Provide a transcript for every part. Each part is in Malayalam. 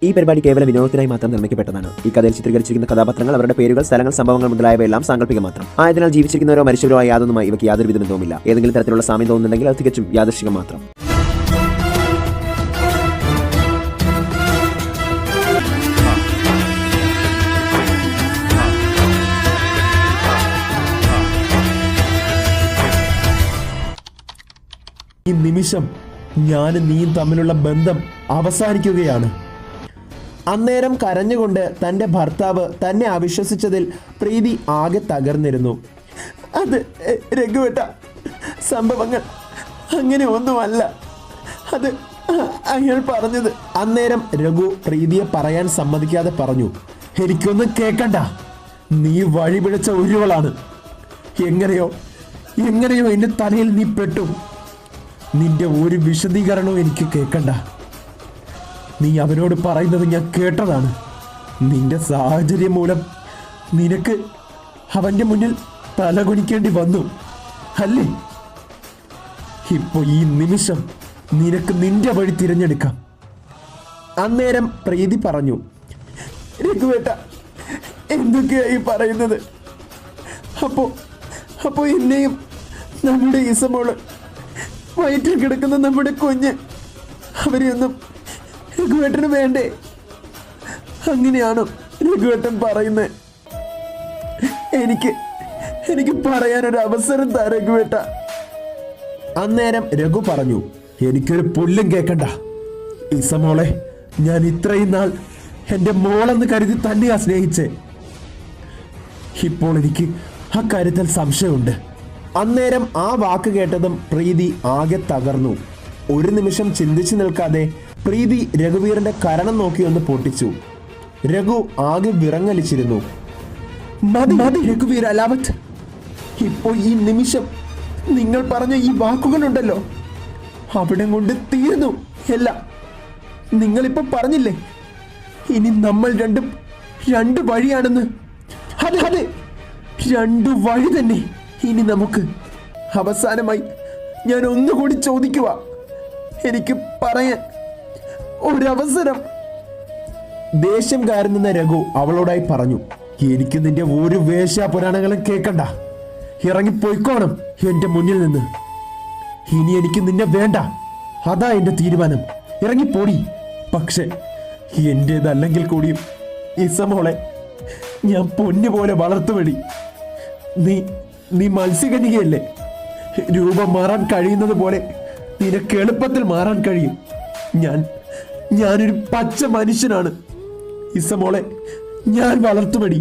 ഈ പരിപാടി കേവല വിനോദത്തിനായി മാത്രം നിർമ്മിക്കപ്പെട്ടതാണ്. ഈ കഥയിൽ ചിത്രീകരിച്ചിരിക്കുന്ന കഥാപാത്രങ്ങൾ, അവരുടെ പേരുകൾ, സ്ഥലങ്ങൾ, സംഭവങ്ങൾ മുതലായവയെല്ലാം സാങ്കല്പികം മാത്രം. ആയതിനാൽ ജീവിച്ചിരിക്കുന്നവരോ മരിച്ചവരോ ആയ യാതൊന്നുമായി ഇവയ്ക്ക് യാതൊരു വിധ ബന്ധവുമില്ല. ഏതെങ്കിലും തരത്തിലുള്ള സാമ്യം തോന്നുന്നുണ്ടെങ്കിൽ അത് തികച്ചും യാദൃശ്ചികം മാത്രം. ഈ നിമിഷം ഞാനും നീയും തമ്മിലുള്ള ബന്ധം അവസാനിക്കുകയാണ്. അന്നേരം കരഞ്ഞുകൊണ്ട് തൻ്റെ ഭർത്താവ് തന്നെ അവിശ്വസിച്ചതിൽ പ്രീതി ആകെ തകർന്നിരുന്നു. അത് രഘുവേട്ട, സംഭവങ്ങൾ അങ്ങനെ ഒന്നുമല്ല, അത് അയാൾ പറഞ്ഞത്. അന്നേരം രഘു പ്രീതിയെ പറയാൻ സമ്മതിക്കാതെ പറഞ്ഞു, എനിക്കൊന്നും കേൾക്കണ്ട, നീ വഴിപിഴച്ച ഒരുവളാണ്. എങ്ങനെയോ എന്റെ തലയിൽ നീ പെട്ടു. നിന്റെ ഒരു വിശദീകരണവും എനിക്ക് കേൾക്കണ്ട. നീ അവനോട് പറയുന്നത് ഞാൻ കേട്ടതാണ്. നിന്റെ സാഹചര്യം മൂലം നിനക്ക് അവന്റെ മുന്നിൽ തലകുനിക്കേണ്ടി വന്നു അല്ലേ? ഇപ്പൊ ഈ നിമിഷം നിനക്ക് നിന്റെ വഴി തിരഞ്ഞെടുക്കാം. അന്നേരം പ്രീതി പറഞ്ഞു, രഘുവേട്ട, എന്തൊക്കെയായി പറയുന്നത്? അപ്പോ എന്നെയും നമ്മുടെ ഈസമോള്, വയറ്റിൽ കിടക്കുന്ന നമ്മുടെ കുഞ്ഞ്, അവരെയൊന്നും രഘുവേട്ടന് വേണ്ടേ? അങ്ങനെയാണോ രഘുവേട്ടൻ പറയുന്നത്? എനിക്ക് പറയാനൊരു അവസരം താ രഘുവേട്ട. അന്നേരം രഘു പറഞ്ഞു, എനിക്കൊരു പുല്ലും കേൾക്കണ്ട. ഈസമോളെ ഞാൻ ഇത്രയും നാൾ എൻ്റെ മോളെന്ന് കരുതി തന്നെയാ സ്നേഹിച്ചേ. ഇപ്പോൾ എനിക്ക് ആ കാര്യത്തിൽ സംശയമുണ്ട്. അന്നേരം ആ വാക്ക് കേട്ടതും പ്രീതി ആകെ തകർന്നു. ഒരു നിമിഷം ചിന്തിച്ചു നിൽക്കാതെ പ്രീതി രഘുവീറിന്റെ കരണം നോക്കി ഒന്ന് പൊട്ടിച്ചു. രഘു ആകെ വിറങ്ങലിച്ചിരുന്നു. മതി രഘുവീർ അലാവത്ത്, ഇപ്പോ ഈ നിമിഷം നിങ്ങൾ പറഞ്ഞ ഈ വാക്കുകളുണ്ടല്ലോ, അവിടെ കൊണ്ട് തീർന്നു എല്ലാം. നിങ്ങളിപ്പോ പറഞ്ഞില്ലേ ഇനി നമ്മൾ രണ്ട് വഴിയാണെന്ന്. അതെ, രണ്ടു വഴി തന്നെ ഇനി നമുക്ക്. അവസാനമായി ഞാൻ ഒന്നുകൂടി ചോദിക്കുക, എനിക്ക് പറയാൻ ഒരവസരം. ദേഷ്യം കയറുന്ന രഘു അവളോടായി പറഞ്ഞു, എനിക്ക് നിന്റെ ഒരു വേശ്യാപുരാണങ്ങളും കേൾക്കണ്ട. ഇറങ്ങിപ്പോയിക്കോണം എന്റെ മുന്നിൽ നിന്ന്. ഇനി എനിക്ക് നിന്നെ വേണ്ട, അതാ എന്റെ തീരുമാനം. ഇറങ്ങിപ്പോടി. പക്ഷെ എന്റേതല്ലെങ്കിൽ കൂടിയും ഈസമോളെ ഞാൻ പൊന്നുപോലെ വളർത്തുവടി. നീ മത്സ്യകന്യകയല്ലേ? രൂപം മാറാൻ കഴിയുന്നത് പോലെ നിനക്ക് എളുപ്പത്തിൽ മാറാൻ കഴിയും. ഞാനൊരു പച്ച മനുഷ്യനാണ്. ഇസമോളെ ഞാൻ വളർത്തുപടി.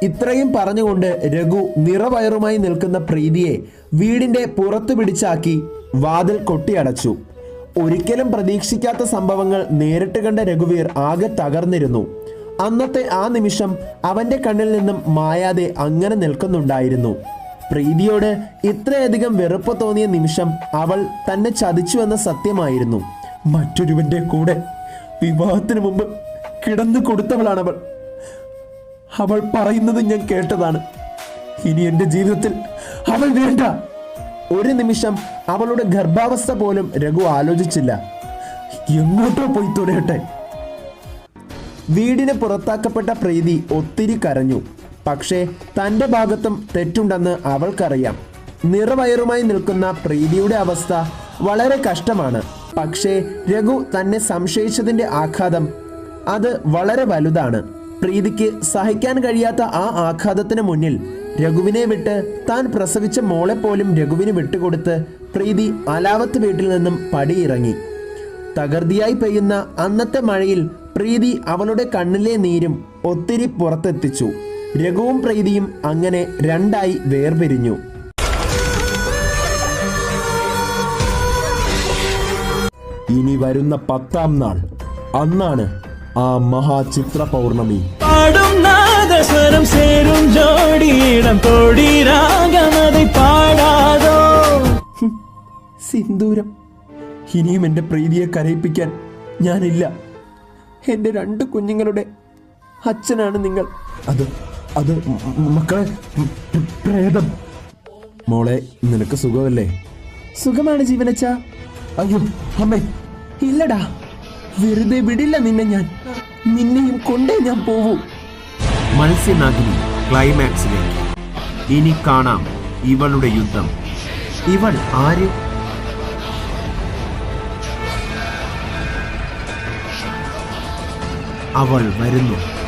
ഇത്രയും പറഞ്ഞുകൊണ്ട് രഘു നിറവയറുമായി നിൽക്കുന്ന പ്രീതിയെ വീടിന്റെ പുറത്തു പിടിച്ചാക്കി വാതിൽ കൊട്ടിയടച്ചു. ഒരിക്കലും പ്രതീക്ഷിക്കാത്ത സംഭവങ്ങൾ നേരിട്ട് കണ്ട രഘുവീർ ആകെ തകർന്നിരുന്നു. അന്നത്തെ ആ നിമിഷം അവന്റെ കണ്ണിൽ നിന്നും മായാതെ അങ്ങനെ നിൽക്കുന്നുണ്ടായിരുന്നു. പ്രീതിയോട് ഇത്രയധികം വെറുപ്പ് തോന്നിയ നിമിഷം അവൾ തന്നെ ചതിച്ചുവെന്ന സത്യമായിരുന്നു. മറ്റൊരുവന്റെ കൂടെ വിവാഹത്തിന് മുമ്പ് കിടന്നു കൊടുത്തവളാണവൾ. അവൾ പറയുന്നത് ഞാൻ കേട്ടതാണ്. ഇനി എന്റെ ജീവിതത്തിൽ അവൾ വേണ്ട. ഒരു നിമിഷം അവളുടെ ഗർഭാവസ്ഥ പോലും രഘു ആലോചിച്ചില്ല. എങ്ങോട്ടോ പോയി തുടയട്ടെ. വീടിന് പുറത്താക്കപ്പെട്ട പ്രീതി ഒത്തിരി കരഞ്ഞു. പക്ഷേ തൻ്റെ ഭാഗത്തും തെറ്റുണ്ടെന്ന് അവൾക്കറിയാം. നിറവയറുമായി നിൽക്കുന്ന പ്രീതിയുടെ അവസ്ഥ വളരെ കഷ്ടമാണ്. പക്ഷേ രഘു തന്നെ സംശയിച്ചതിൻ്റെ ആഘാതം അത് വളരെ വലുതാണ്. പ്രീതിക്ക് സഹിക്കാൻ കഴിയാത്ത ആ ആഘാതത്തിന് മുന്നിൽ രഘുവിനെ വിട്ട് താൻ പ്രസവിച്ച മോളെ പോലും രഘുവിന് വിട്ടുകൊടുത്ത് പ്രീതി അലാവത്ത് വീട്ടിൽ നിന്നും പടിയിറങ്ങി. തകർതിയായി പെയ്യുന്ന അന്നത്തെ മഴയിൽ പ്രീതി അവളുടെ കണ്ണിലെ നീരും ഒത്തിരി പുറത്തെത്തിച്ചു. രഘുവും പ്രീതിയും അങ്ങനെ രണ്ടായി വേർപിരിഞ്ഞു. ഇനി വരുന്ന 10ാം നാൾ, അന്നാണ് ആ മഹാചിത്ര പൗർണമി. സിന്ദൂരം. ഇനിയും എന്റെ പ്രീതിയെ കരയിപ്പിക്കാൻ ഞാനില്ല. എൻ്റെ 2 കുഞ്ഞുങ്ങളുടെ അച്ഛനാണ് നിങ്ങൾ. അത് മക്കളെ, പ്രേതം. മോളെ, നിനക്ക് സുഖമല്ലേ? സുഖമാണ് ജീവനച്ച. അയ്യോ അമ്മേ, ഇല്ലടാ, വെറുതെ വിടില്ല നിന്നെ ഞാൻ. നിന്നെയും കൊണ്ടേ ഞാൻ പോവൂ. മത്സ്യനാഗിനി ക്ലൈമാക്സിലേക്ക്. ഇനി കാണാം ഇവളുടെ യുദ്ധം. ഇവൾ ആര്? അവൾ വരുന്നു.